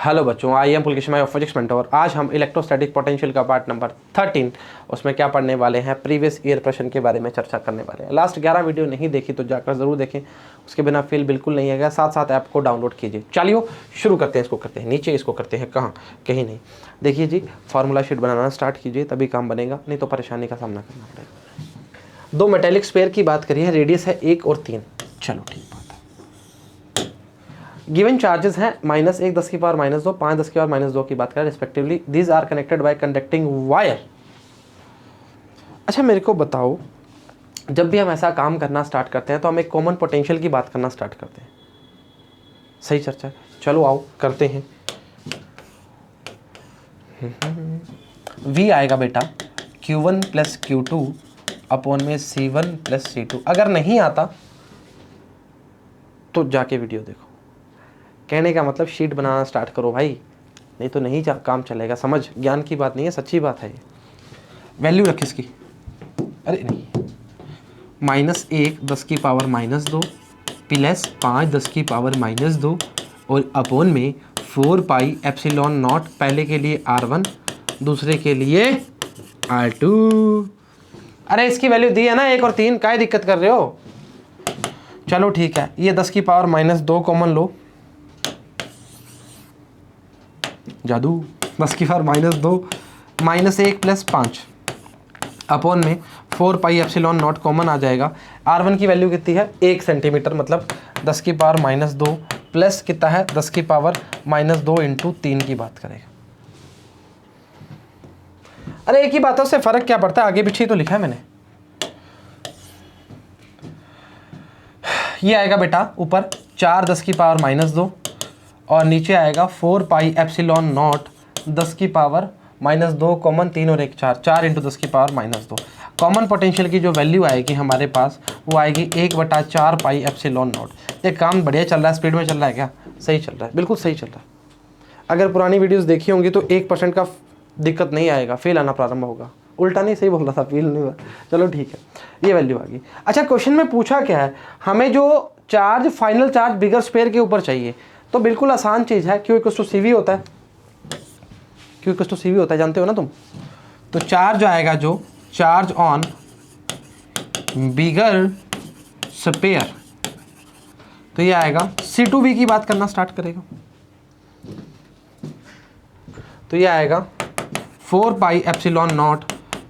Hello बच्चों, I am Pulkesh my physics mentor. आज हम इलेक्ट्रोस्टैटिक पोटेंशियल का पार्ट नंबर 13 उसमें क्या पढ़ने वाले हैं, प्रीवियस ईयर प्रश्न के बारे में चर्चा करने वाले हैं। लास्ट 11 वीडियो नहीं देखी तो जाकर ज़रूर देखें, उसके बिना फील बिल्कुल नहीं आएगा। साथ साथ ऐप को डाउनलोड कीजिए। चलिए शुरू करते हैं। इसको करते हैं नीचे, इसको करते हैं कहाँ, कहीं नहीं। देखिए जी, फार्मूला शीट बनाना स्टार्ट कीजिए, तभी काम बनेगा, नहीं तो परेशानी का सामना करना पड़ेगा। दो मेटेलिक स्फीयर की बात करिए, रेडियस है 1 और 3। चलो ठीक बात है। गिवन चार्जेस हैं -1 10⁻⁻², 5 10⁻⁻² की बात करें respectively. These are connected by conducting wire. अच्छा मेरे को बताओ, जब भी हम ऐसा काम करना स्टार्ट करते हैं तो हम एक कॉमन पोटेंशियल की बात करना स्टार्ट करते हैं। सही चर्चा। चलो आओ करते हैं। V आएगा बेटा Q1 + Q2 अपॉन में C1 + C2। अगर नहीं आता तो जाके वीडियो देखो। कहने का मतलब शीट बनाना स्टार्ट करो भाई, नहीं तो नहीं काम चलेगा। समझ, ज्ञान की बात नहीं है, सच्ची बात है ये। वैल्यू रख इसकी, अरे नहीं, -1 10⁻⁻² प्लस 5 10⁻⁻² और अपॉन में 4πε0, पहले के लिए R1 दूसरे के लिए R2। अरे इसकी वैल्यू दी है ना 1 और 3, काहे दिक्कत कर रहे हो। चलो ठीक है, ये 10⁻² कॉमन लो, जादू। 10⁻² -1 + 5 अपॉन में 4πε0 कॉमन आ जाएगा। R1 की वैल्यू कितनी है, 1 सेंटीमीटर, मतलब 10⁻² प्लस कितना है 10⁻² × 3 की बात करेगा। अरे एक ही बात है, उससे फर्क क्या पड़ता है, आगे पीछे तो लिखा है मैंने। ये आएगा बेटा ऊपर 4 10⁻² और नीचे आएगा 4πε0 10⁻² कॉमन, 3 और 1 4 × 10⁻²। कॉमन पोटेंशियल की जो वैल्यू आएगी हमारे पास वो आएगी 1/4πε0। ये काम बढ़िया चल रहा है, स्पीड में चल रहा है क्या, सही चल रहा है, बिल्कुल सही चल रहा है। अगर पुरानी वीडियोस देखी होंगी तो 1% का दिक्कत नहीं आएगा, फेल आना प्रारंभ होगा। उल्टा नहीं, सही बोल रहा था, फेल नहीं हुआ। चलो ठीक है, ये वैल्यू आ गई। अच्छा क्वेश्चन में पूछा क्या है, हमें जो चार्ज, फाइनल चार्ज बिगर स्फीयर के ऊपर चाहिए, तो बिल्कुल आसान चीज़ है। Q = CV होता है, Q = CV होता है, जानते हो ना तुम। तो चार्ज आएगा जो चार्ज ऑन बिगर स्फीयर, तो ये आएगा C2V की बात करना स्टार्ट करेगा, तो ये आएगा 4πε0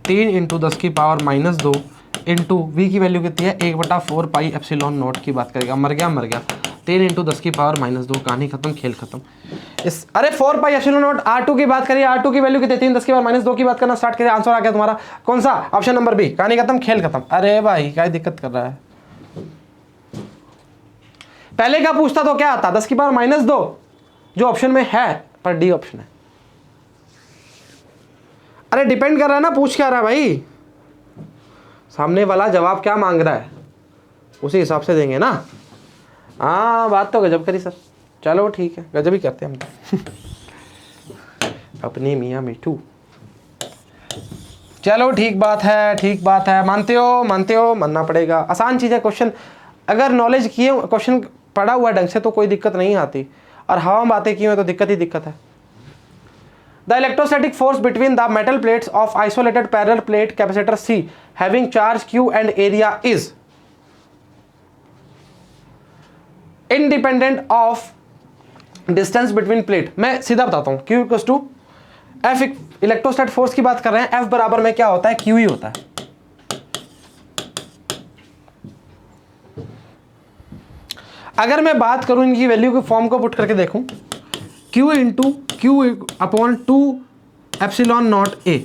3 × 10⁻² इंटू V की वैल्यू कितनी है 1/4πε0 की बात करेगा। मर गया 3 × 10⁻², कहानी खत्म, खेल खत्म। इस अरे 4πε0 R2 की बात करिए, R2 की वैल्यू कितनी, 3 10⁻² की बात करना स्टार्ट करिए। आंसर आ गया तुम्हारा, कौन सा, ऑप्शन नंबर बी। कहानी खत्म, खेल खत्म। अरे भाई क्या दिक्कत कर रहा है, पहले का पूछता तो क्या आता 10⁻² जो ऑप्शन में है, पर डी ऑप्शन है। अरे डिपेंड कर रहा है ना, पूछ क्या रहा है भाई, सामने वाला जवाब क्या मांग रहा है उसी हिसाब से देंगे ना। हाँ बात तो गजब करी सर। चलो ठीक है, गजब ही करते हैं हम अपनी मियाँ मिठू। चलो ठीक बात है, ठीक बात है, मानते हो मानना पड़ेगा। आसान चीज़ है क्वेश्चन, अगर नॉलेज किए, क्वेश्चन पढ़ा हुआ ढंग से तो कोई दिक्कत नहीं आती, और हवा में बातें की हुई तो दिक्कत ही दिक्कत है। The electrostatic force between the metal plates of isolated parallel plate capacitor C having charge Q and area is independent of distance between plate। मैं सीधा बताता हूँ, Q = F। इलेक्ट्रोस्टैटिक फोर्स की बात कर रहे हैं, F बराबर में क्या होता है, Q ही होता है। अगर मैं बात करूं इनकी वैल्यू के फॉर्म को पुट करके देखूं, Q × Q/2ε0A,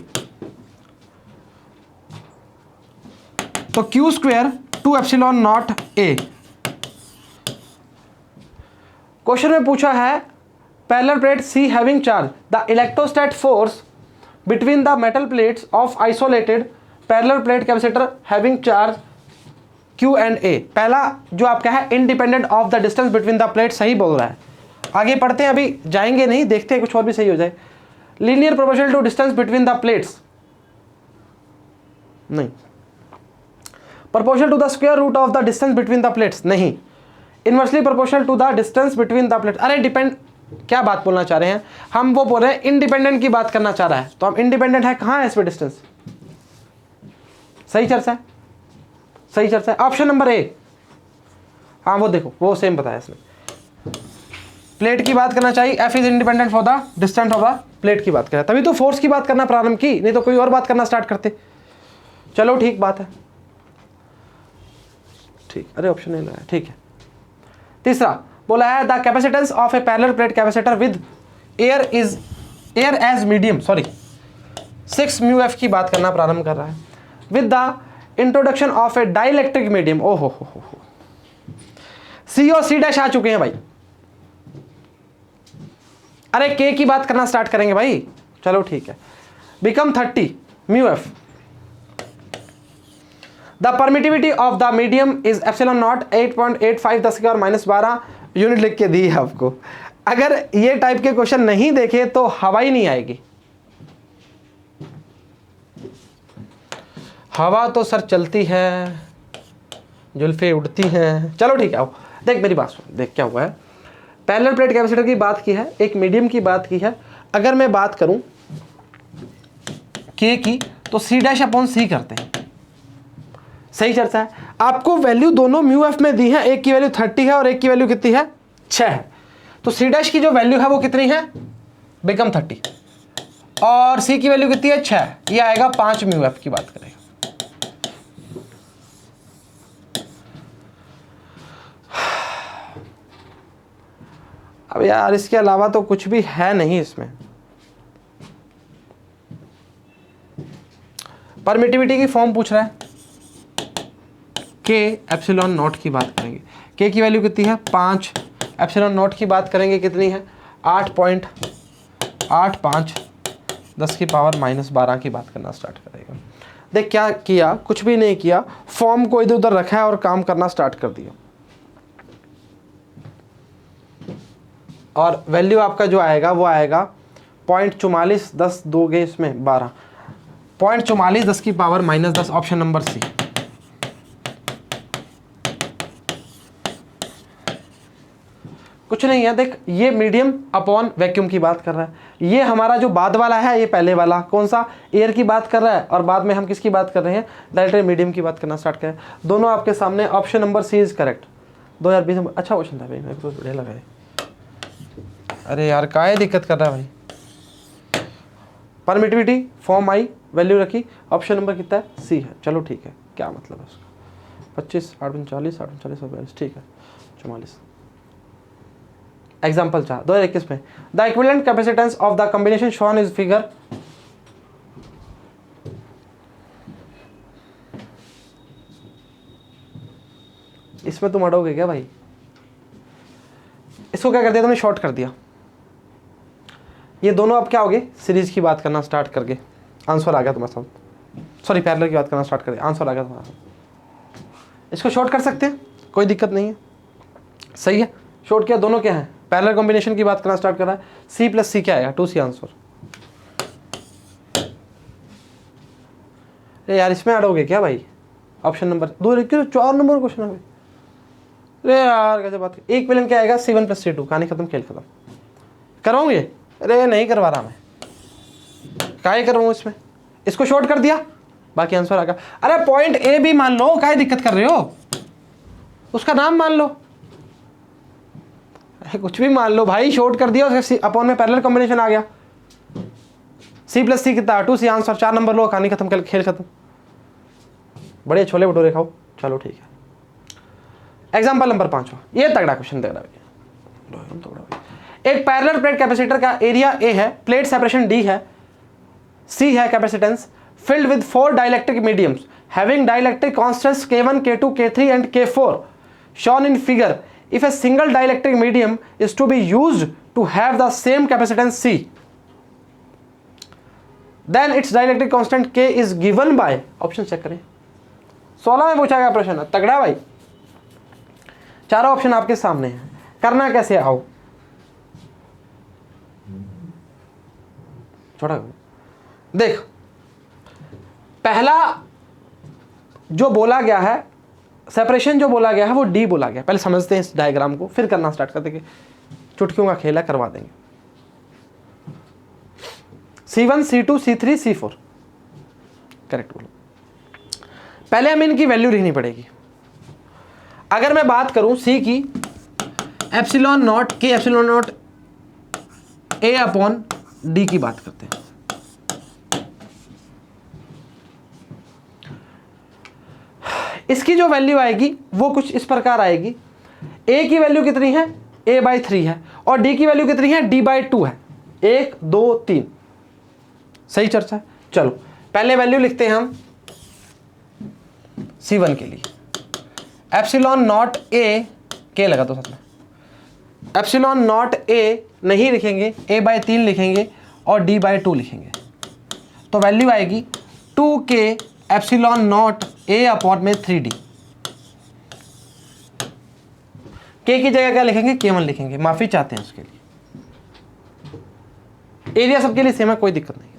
तो Q² 2ε0A। क्वेश्चन में पूछा है parallel plate C having charge, the electrostatic force between the metal plates of isolated parallel plate capacitor having charge Q and A। पहला जो आपका है independent of the distance between the plate, सही बोल रहा है। आगे पढ़ते हैं, अभी जाएंगे नहीं, देखते हैं कुछ और भी सही हो जाए। Linear proportional to distance between the plates, नहीं। Proportional to the square root of the distance between the plates, नहीं। Inversely proportional to the distance between the plates, अरे डिपेंड, क्या बात बोलना चाह रहे हैं हम? वो बोल रहे हैं इंडिपेंडेंट की बात करना चाह रहा है, तो हम इंडिपेंडेंट है कहाँ है इस पे डिस्टेंस? सही चर्चा है, सही चर्चा है। ऑप्शन नंबर ए, हाँ वो देखो वो सेम बताया इसने, प्लेट की बात करना चाहिए, F is independent for the distance of the plate की बात करें, तभी तो फोर्स की बात करना प्रारंभ की, नहीं तो कोई और बात करना स्टार्ट करते। चलो ठीक बात है, ठीक, अरे ऑप्शन नहीं लगाया, ठीक है। तीसरा बोला है the capacitance of a parallel plate capacitor with air as medium, sorry 6 μF की बात करना प्रारंभ कर रहा है with the introduction of a dielectric medium. ओहो हो, सी और सी डैश आ चुके हैं भाई। अरे के की बात करना स्टार्ट करेंगे भाई, चलो ठीक है। Become 30 μF, the permittivity of the medium is epsilon not 8.85 10 की पावर -12 यूनिट लिख के दी है आपको। अगर ये टाइप के क्वेश्चन नहीं देखे तो हवा ही नहीं आएगी। हवा तो सर चलती है, जुल्फे उड़ती हैं। चलो ठीक है, आओ देख मेरी बात सुन, देख क्या हुआ है। पैरेलल प्लेट कैपेसिटर की बात की है, एक मीडियम की बात की है। अगर मैं बात करूं के की तो सी डैश अपॉन सी करते हैं, सही चर्चा है। आपको वैल्यू दोनों μF में दी है, एक की वैल्यू 30 है और एक की वैल्यू कितनी है 6 है। तो सी डैश की जो वैल्यू है वो कितनी है, बिकम 30, और सी की वैल्यू कितनी है 6, ये आएगा 5 μF की बात करेगा। अब यार इसके अलावा तो कुछ भी है नहीं इसमें। परमिटिविटी की फॉर्म पूछ रहा है, के एप्सिलॉन नॉट की बात करेंगे, के की वैल्यू कितनी है 5, एप्सिलॉन नॉट की बात करेंगे कितनी है 8.85 10 की पावर -12 की बात करना स्टार्ट करेगा। देख क्या किया, कुछ भी नहीं किया, फॉर्म को इधर उधर रखा है और काम करना स्टार्ट कर दिया। और वैल्यू आपका जो आएगा वो आएगा 0.44 10 दोगे इसमें 12, 0.44 10 की पावर -10, ऑप्शन नंबर सी। कुछ नहीं है, देख ये मीडियम अपॉन वैक्यूम की बात कर रहा है, ये हमारा जो बाद वाला है ये पहले वाला कौन सा एयर की बात कर रहा है, और बाद में हम किसकी बात कर रहे हैं डायरेक्ट मीडियम की बात करना स्टार्ट करें। दोनों आपके सामने, option number C is correct. 2020 में अच्छा क्वेश्चन था भाई, मेरे को बढ़िया लगा है। अरे यार काहे दिक्कत कर रहा है भाई। परमिटिविटी फॉर्म आई, वैल्यू रखी, ऑप्शन नंबर कितना है सी है। चलो ठीक है, क्या मतलब है उसका 25 8 39 8 39 और 42, ठीक है 44। एग्जाम्पल 4 2021 में the equivalent capacitance of the combination shown is figure. इसमें तुम अड़ोगे क्या भाई, इसको क्या कर दिया तुमने, शॉर्ट कर दिया। ये दोनों अब क्या हो गए, सीरीज की बात करना स्टार्ट करके आंसर आ गया तुम्हारे साथ, सॉरी पैरेलल की बात करना स्टार्ट कर दिया, आंसर आ गया तुम्हारा। इसको शॉर्ट कर सकते हैं, कोई दिक्कत नहीं है, सही है। शॉर्ट किया, दोनों क्या है पैरेलल कॉम्बिनेशन की बात करना स्टार्ट कर रहा है, सी प्लस सी क्या आएगा 2C आंसर। अरे यार इसमें अड़ोगे क्या भाई, ऑप्शन नंबर 2 4 नंबर क्वेश्चन है। अरे यार कैसे बात, एक विलन क्या आएगा C1 + C2, कहानी खत्म खेल खत्म। करवाऊंगे, अरे नहीं करवा रहा मैं, काहे करवाऊँ इसमें, इसको शॉर्ट कर दिया बाकी आंसर आ गया। अरे पॉइंट ए भी मान लो, काहे दिक्कत कर रहे हो, उसका नाम मान लो, कुछ भी मान लो भाई, शॉर्ट कर दिया उसके अपॉन में पैरेलल कॉम्बिनेशन आ गया, C + C कितना 2C आंसर, 4 नंबर लो, कहानी खत्म, खेल खत्म। बड़े छोले भटूरे खाओ, चलो ठीक है। एग्जाम्पल नंबर 5, ये तगड़ा क्वेश्चन दे रहा है। एक पैरेलल प्लेट कैपेसिटर का एरिया ए है, प्लेट सेपरेशन डी है, सी है capacitance, filled with 4 dielectric mediums having dielectric constants K1 K2 K3 and K4 shown in figure. If a single dielectric medium is to be used to have the same capacitance C, then its dielectric constant K is given by, option check करें, 16 में पूछा गया प्रश्न, तगड़ा भाई। चारों option आपके सामने हैं, करना कैसे, आओ छोटा देख। पहला जो बोला गया है सेपरेशन, जो बोला गया है वो डी बोला गया, पहले समझते हैं इस डायग्राम को, फिर करना स्टार्ट करते हैं। चुटकियों का खेल है, करवा देंगे। C1 C2 C3 C4 correct बोलो। पहले हमें इनकी वैल्यू लिखनी पड़ेगी। अगर मैं बात करूं C की, एप्सिलॉन नॉट के epsilon naught A upon D की बात करते हैं। इसकी जो वैल्यू आएगी वो कुछ इस प्रकार आएगी। A की वैल्यू कितनी है, A/3 है, और D की वैल्यू कितनी है, D/2 है। 1 2 3 सही चर्चा है। चलो पहले वैल्यू लिखते हैं हम C1 के लिए। एप्सिलॉन नॉट A, के लगा दो साथ में, एप्सिलॉन नॉट A नहीं लिखेंगे, A/3 लिखेंगे और D/2 लिखेंगे। तो वैल्यू आएगी 2K epsilon naught A upon में 3D। K की जगह क्या लिखेंगे, K1 लिखेंगे, माफी चाहते हैं उसके लिए। एरिया सबके लिए सेम है, कोई दिक्कत नहीं।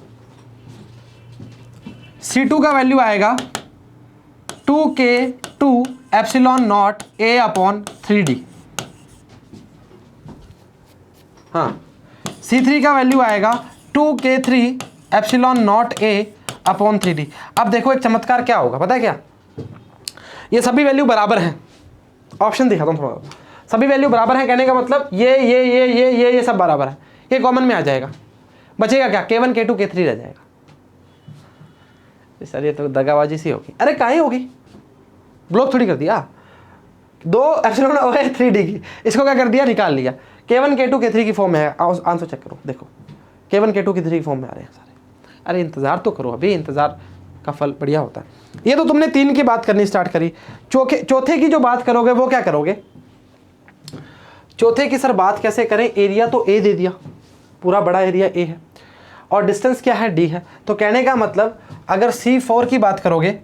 C2 का वैल्यू आएगा 2K2 epsilon naught A upon 3D। हाँ, C3 का वैल्यू आएगा 2K3 epsilon naught A upon 3D। अब देखो एक चमत्कार क्या होगा, पता है क्या, ये सभी वैल्यू बराबर हैं। ऑप्शन दिखाता हूँ थोड़ा। सभी वैल्यू बराबर हैं कहने का मतलब ये सब बराबर है, ये कॉमन में आ जाएगा। बचेगा क्या, K1 K2 K3 रह जाएगा। सर ये तो दगाबाजी सी होगी। अरे काहे होगी, ब्लॉक थोड़ी कर दिया। 2 एप्सिलॉन हो है 3D की, इसको क्या कर दिया, निकाल लिया। K1 K2 K3 की फॉर्म में है। आंसर चेक करो, देखो K1 K2 K3 की फॉर्म में आ रहे हैं सारे। अरे इंतजार तो करो, अभी इंतजार का फल बढ़िया होता है। ये तो तुमने 3 की बात करनी स्टार्ट करी। चौथे की जो बात करोगे वो क्या करोगे, चौथे की सर बात कैसे करें, एरिया तो A दे दिया, पूरा बड़ा एरिया A है, और डिस्टेंस क्या है, D है। तो कहने का मतलब अगर C4 की बात करोगे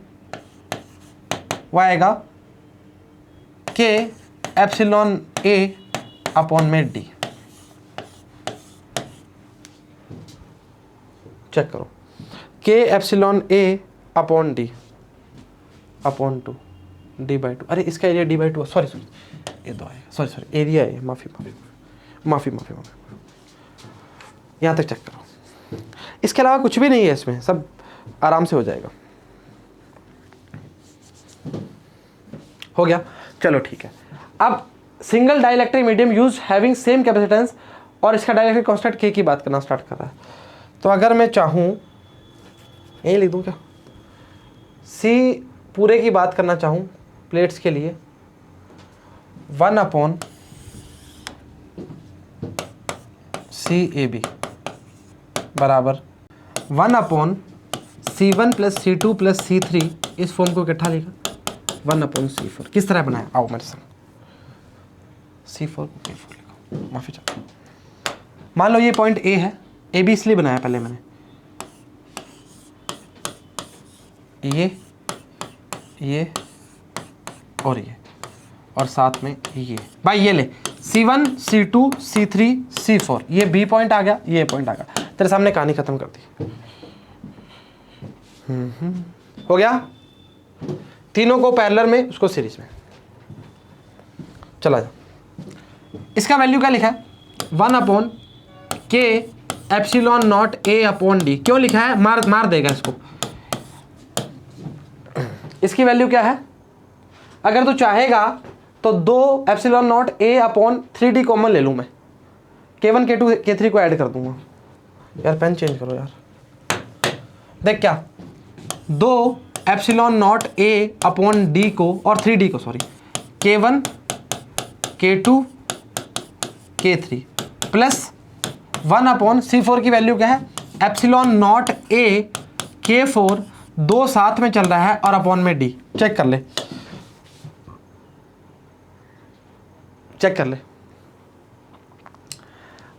वो आएगा K एप्सिलॉन A अपॉन में D। चेक करो, K epsilon A upon D upon 2 D/2। अरे इसका एरिया D/2, सॉरी ये 2 आएगा, सॉरी एरिया है, माफ़ी यहाँ तक चेक करो। इसके अलावा कुछ भी नहीं है इसमें, सब आराम से हो जाएगा। हो गया, चलो ठीक है। अब single dielectric medium use having same capacitance, और इसका डाइलेक्ट्रिक कांस्टेंट K की बात करना स्टार्ट कर रहा है। तो अगर मैं चाहूँ यही लिख दूँ क्या, C पूरे की बात करना चाहूँ प्लेट्स के लिए, 1 अपॉन CAB बराबर 1 upon C1 plus C2 plus C3, इस फॉर्म को इकट्ठा लिखा 1 अपॉन C4। किस तरह बनाया, आओ मेरे संग। C4 को K4 लिखा, माफी चाहता हूँ। मान लो ये पॉइंट A है, AB इसलिए बनाया पहले मैंने, ये और ये, और साथ में ये। भाई ये ले C1 C2 C3 C4, ये B पॉइंट आ गया, ये पॉइंट आ गया। तेरे सामने कहानी खत्म कर दी। हो गया, तीनों को पैरेलल में, उसको सीरीज में। चला जा, इसका वैल्यू क्या लिखा है, 1 upon K epsilon naught A upon D। क्यों लिखा है, मार देगा इसको। इसकी वैल्यू क्या है, अगर तू चाहेगा तो 2 epsilon naught A upon 3D common ले लूँ मैं, K1 K2 K3 को ऐड कर दूंगा। यार पेन चेंज करो यार, देख क्या, 2 epsilon naught A upon D को और 3D को, sorry, K1 K2 K3 plus 1 upon C4 की वैल्यू क्या है, एप्सिलॉन नॉट A K4, 2 साथ में चल रहा है और अपॉन में D। चेक कर ले, चेक कर ले।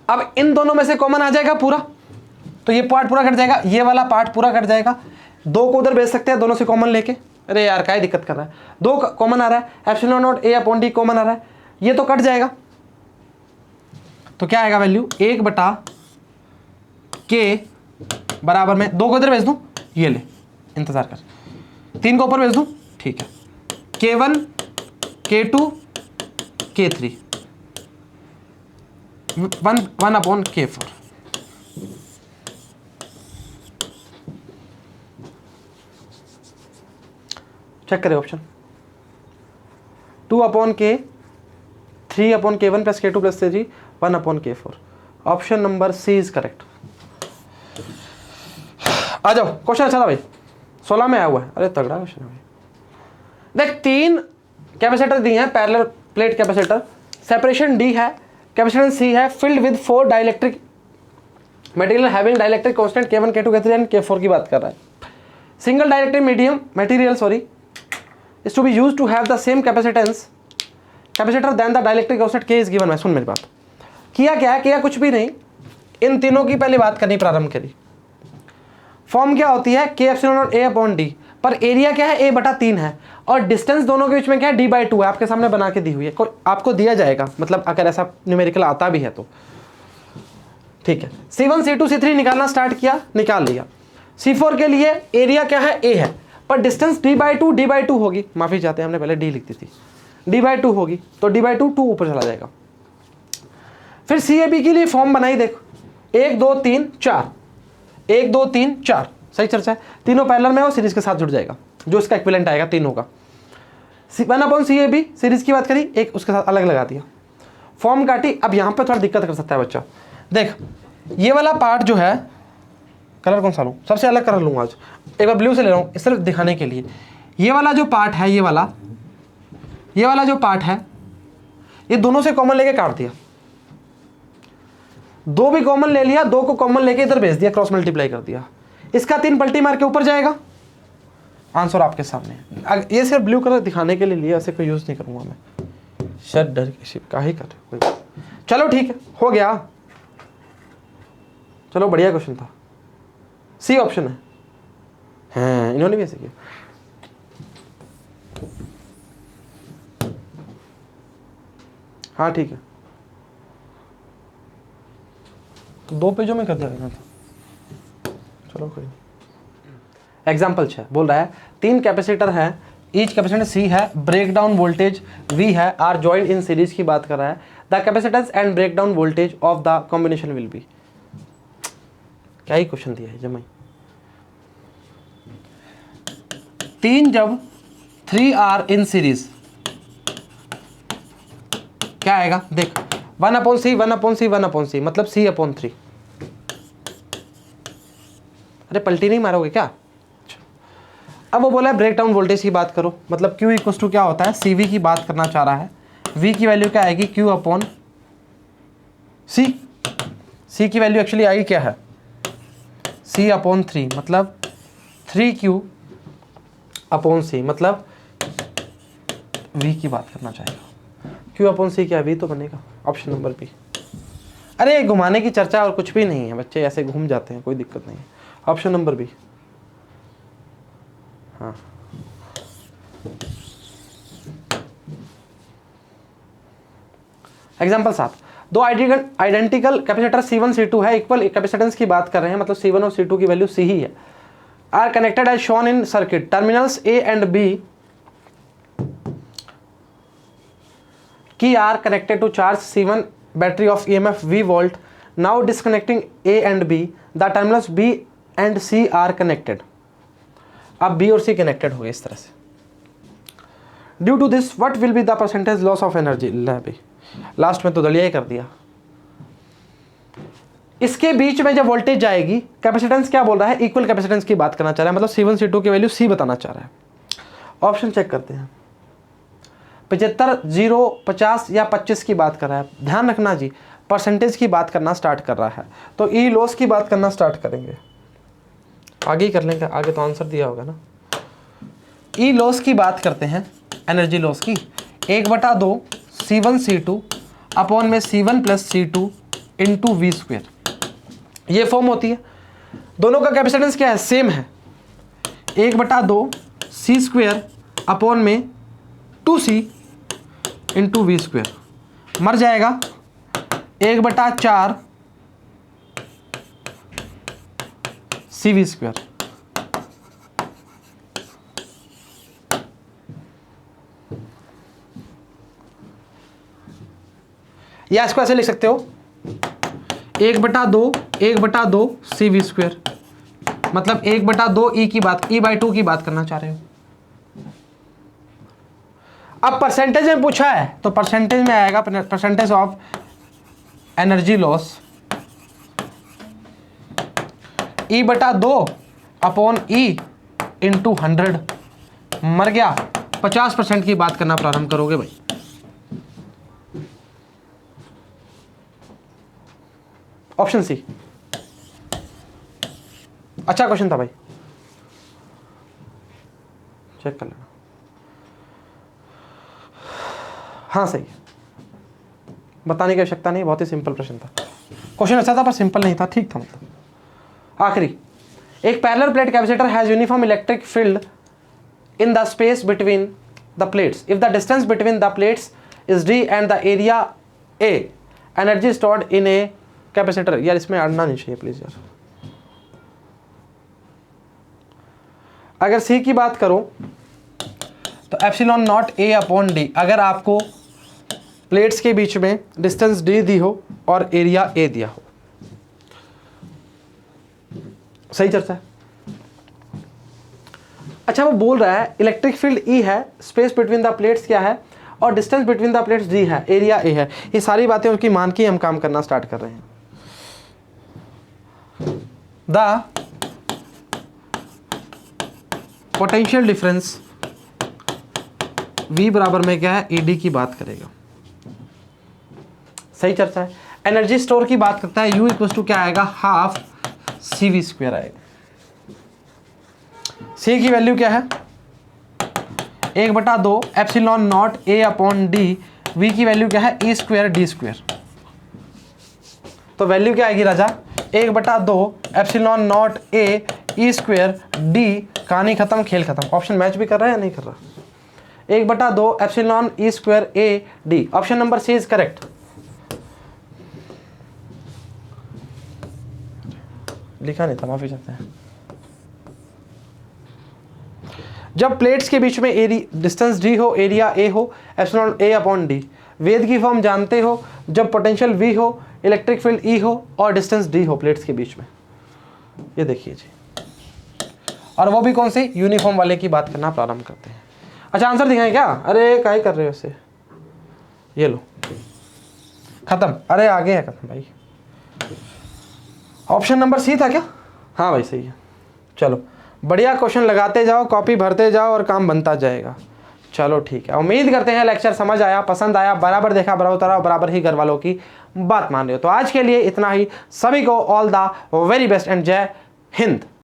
अब इन दोनों में से कॉमन आ जाएगा पूरा, तो ये पार्ट पूरा कट जाएगा, ये वाला पार्ट पूरा कट जाएगा। 2 को उधर भेज सकते हैं दोनों से कॉमन लेके। अरे यार क्या दिक्कत कर रहा है, 2 कॉमन आ रहा है, epsilon naught A upon D common आ रहा है, ये तो कट जाएगा। तो क्या आएगा वैल्यू, 1/K बराबर में 2 को इधर भेज दूं, ये ले, इंतजार कर, 3 को ऊपर भेज दूं, ठीक है, K1 K2 K3 one upon K4। Check करें option, 2 upon K, 3 upon K1 plus K2 plus 3, 1 upon K4। Option number C is correct. आ जाओ क्वेश्चन अच्छा था भाई, 16 में आया हुआ है। अरे तगड़ा क्वेश्चन है भाई। देख 3 कैपेसिटर दिए हैं, parallel plate capacitor, separation D है, कैपेसिटेंस C है, filled with 4 dielectric material having dielectric constant K1 K2 K3 and K4 की बात कर रहा है। Single dielectric medium material is to be used to have the same capacitor than the dielectric constant K is given है। सुन मेरी बात, किया क्या है, किया कुछ भी नहीं, इन तीनों की पहले बात करनी प्रारंभ करी। फॉर्म क्या होती है, K epsilon naught A upon D, पर एरिया क्या है, A/3 है, और डिस्टेंस दोनों के बीच में क्या है, D/2 है। आपके सामने बना के दी हुई है, आपको दिया जाएगा, मतलब अगर ऐसा न्यूमेरिकल आता भी है तो ठीक है। C1 C2 C3 निकालना स्टार्ट किया, निकाल लिया। C4 के लिए एरिया क्या है, A है, पर डिस्टेंस D/2 होगी, माफी चाहते हैं हमने पहले D लिख दी थी, D/2 होगी, तो D/2 2 ऊपर चला जाएगा। फिर CAB के लिए फॉर्म बनाई, देखो 1 2 3 4, 1 2 3 4, सही चर्चा है। तीनों पैरेलल में और सीरीज के साथ जुड़ जाएगा, जो इसका इक्विवेलेंट आएगा तीनों का। 1/CAB सीरीज की बात करी, एक उसके साथ अलग लगा दिया, फॉर्म काटी। अब यहाँ पे थोड़ा दिक्कत कर सकता है बच्चा। देख ये वाला पार्ट जो है, कलर कौन सा लूँ, सबसे अलग कलर लूँगा आज, एक बार ब्लू से ले रहा हूँ सिर्फ दिखाने के लिए। ये वाला जो पार्ट है, ये वाला जो पार्ट है, ये दोनों से कॉमन लेके काट दिया, 2 भी कॉमन ले लिया, 2 को कॉमन लेके इधर भेज दिया, क्रॉस मल्टीप्लाई कर दिया, इसका 3 पलटी मार के ऊपर जाएगा। आंसर आपके सामने है। ये सिर्फ ब्लू कलर दिखाने के लिए लिया, ऐसे कोई यूज नहीं करूंगा मैं, शायद डर का ही कर कोई। चलो ठीक है, हो गया, चलो बढ़िया क्वेश्चन था। सी ऑप्शन है, हाँ इन्होंने भी ऐसे किया। हाँ ठीक है, 2 पेजों में कर दिया था, चलो कोई। एग्जाम्पल 6 बोल रहा है 3 कैपेसिटर है, ईच कैपेसिटर C है, ब्रेक डाउन वोल्टेज V है, आर जॉइंट इन सीरीज की बात कर रहा है। The capacitance and breakdown voltage of the combination will be. क्या ही क्वेश्चन दिया है जमाई। 3 जब 3 आर इन सीरीज क्या आएगा, देख 1/C 1/C 1/C मतलब C/3। अरे पलटी नहीं मारोगे क्या। अब वो बोला है ब्रेक डाउन वोल्टेज की बात करो, मतलब Q इक्वल टू क्या होता है, CV की बात करना चाह रहा है। V की वैल्यू क्या आएगी, Q/C। C की वैल्यू एक्चुअली आएगी क्या है, C/3 मतलब 3Q/C मतलब V की बात करना चाहेगा। Q/C क्या है, V तो बनेगा, ऑप्शन नंबर बी। अरे घुमाने की चर्चा और कुछ भी नहीं है, बच्चे ऐसे घूम जाते हैं, कोई दिक्कत नहीं है, ऑप्शन नंबर बी। हाँ example 7, 2 identical capacitor C1 C2 है, इक्वल कैपेसिटेंस की बात कर रहे हैं, मतलब C1 और C2 की वैल्यू C ही है। Are connected as shown in circuit, terminals A and B की are connected to charge C1 battery of EMF V volt. Now disconnecting A and B, the terminals B and C are connected. अब B और C connected हो गए इस तरह से। Due to this what will be the percentage loss of energy. Last में तो दलिया ही कर दिया। इसके बीच में जब वोल्टेज जाएगी, कैपेसिटेंस क्या बोल रहा है, इक्वल कैपेसिटेंस की बात करना चाह रहा है, मतलब C1 C2 की वैल्यू C बताना चाह रहा है। ऑप्शन चेक करते हैं, 75 0 50 या 25 की बात कर रहा है। ध्यान रखना जी, परसेंटेज की बात करना स्टार्ट कर रहा है तो ई लॉस की बात करना स्टार्ट करेंगे, आगे ही कर लेंगे, आगे तो आंसर दिया होगा ना। ई लॉस की बात करते हैं, एनर्जी लॉस की, 1/2 C1 C2 अपॉन में C1 plus C2 into V²। ये फॉर्म होती है, दोनों का कैपेसिटेंस क्या है, सेम है, 1/2 C² अपॉन में 2C इंटू V²। मर जाएगा 1/4 CV²। या इसको ऐसे लिख सकते हो, 1/2 CV², मतलब 1/2 E की बात, E/2 की बात करना चाह रहे हो। अब परसेंटेज में पूछा है तो परसेंटेज में आएगा percentage of energy loss E/2 upon E into 100, मर गया। 50% की बात करना प्रारंभ करोगे भाई। Option C. अच्छा क्वेश्चन था भाई, चेक कर लेना। हाँ सही, बताने की आवश्यकता नहीं, बहुत ही सिंपल प्रश्न था। क्वेश्चन अच्छा था पर सिंपल नहीं था, ठीक था मतलब। आखिरी, एक parallel plate capacitor has uniform electric field in the space between the plates. If the distance between the plates is d and the area a, energy stored in a capacitor. यार इसमें अड़ना नहीं चाहिए प्लीज यार। अगर C की बात करो तो epsilon naught A upon D, अगर आपको प्लेट्स के बीच में डिस्टेंस d दी हो और एरिया A दिया हो, सही चर्चा है। अच्छा वो बोल रहा है इलेक्ट्रिक फील्ड E है, स्पेस बिटवीन द प्लेट्स क्या है, और distance between the plates D है, एरिया A है। ये सारी बातें उनकी मान के हम काम करना स्टार्ट कर रहे हैं। द पोटेंशियल डिफरेंस V बराबर में क्या है, ED की बात करेगा। सही चर्चा है। एनर्जी स्टोर की बात करता है, U इक्वल टू क्या आएगा, हाफ CV² आएगा। C की वैल्यू क्या है, 1/2 epsilon naught A upon D. V की वैल्यू क्या है, E² D²। तो वैल्यू क्या आएगी राजा, 1/2 epsilon naught A E² D। कहानी खत्म, खेल खत्म। ऑप्शन मैच भी कर रहा है या नहीं कर रहा, 1/2 epsilon E² A D। Option number C is correct. लिखा नहीं था, माफी चाहते हैं। जब प्लेट्स के बीच में डिस्टेंस d हो, एरिया a हो, एप्सिलॉन A अपॉन डी। वेद की फॉर्म जानते हो, जब पोटेंशियल V हो, इलेक्ट्रिक फील्ड E हो और डिस्टेंस d हो प्लेट्स के बीच में। ये देखिए जी, और वो भी कौन सी, यूनिफॉर्म वाले की बात करना प्रारंभ करते हैं। अच्छा आंसर दिखाएं क्या, अरे क्या ही कर रहे हो इसे, ये लो खत्म। अरे आगे है खत्म भाई। ऑप्शन नंबर सी था क्या, हाँ भाई सही है। चलो बढ़िया, क्वेश्चन लगाते जाओ, कॉपी भरते जाओ और काम बनता जाएगा। चलो ठीक है, उम्मीद करते हैं लेक्चर समझ आया, पसंद आया, बराबर देखा, बराबर उतरा, बराबर ही घर वालों की बात मान रहे हो। तो आज के लिए इतना ही, सभी को all the very best and जय हिंद।